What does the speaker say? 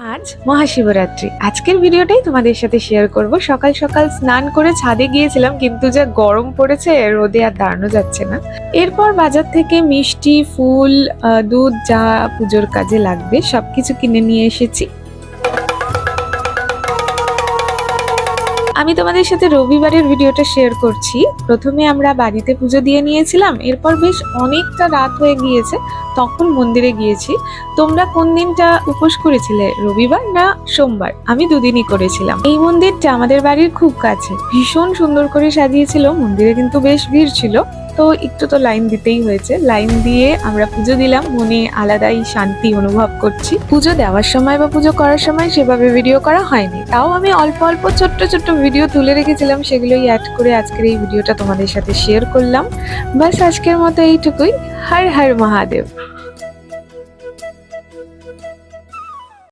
আজ মহাশিবরাত্রি। আজকের ভিডিওটাই তোমাদের সাথে শেয়ার করব। সকাল সকাল স্নান করে ছাদে গিয়েছিলাম, কিন্তু যা গরম পড়েছে রোদে আর দাঁড়ানো যাচ্ছে না। এরপর বাজার থেকে মিষ্টি, ফুল, দুধ, যা পুজোর কাজে লাগবে সবকিছু কিনে নিয়ে এসেছি। আমি তোমাদের সাথে রবিবারের ভিডিওটা শেয়ার করছি। প্রথমে আমরা বাড়িতে পুজো দিয়ে নিয়েছিলাম, এরপর বেশ অনেকটা রাত হয়ে গিয়েছে, তখন মন্দিরে গিয়েছি। তোমরা কোন দিনটা উপোস করেছিলে, রবিবার না সোমবার? আমি দুদিনই করেছিলাম। এই মন্দিরটা আমাদের বাড়ির খুব কাছে, ভীষণ সুন্দর করে সাজিয়েছিল। মন্দিরে কিন্তু বেশ ভিড় ছিল, তো একটু তো লাইন দিতেই হয়েছে। লাইন দিয়ে আমরা পুজো দিলাম, মনে আলাদাই শান্তি অনুভব করছি। পুজো দেওয়ার সময় বা পুজো করার সময় সেভাবে ভিডিও করা হয়নি, তাও আমি অল্প অল্প ছোট্ট ছোট্ট ভিডিও তুলে রেখেছিলাম, সেগুলোই অ্যাড করে আজকের এই ভিডিওটা তোমাদের সাথে শেয়ার করলাম। বাস আজকের মতো এইটুকুই। হর হর মহাদেব।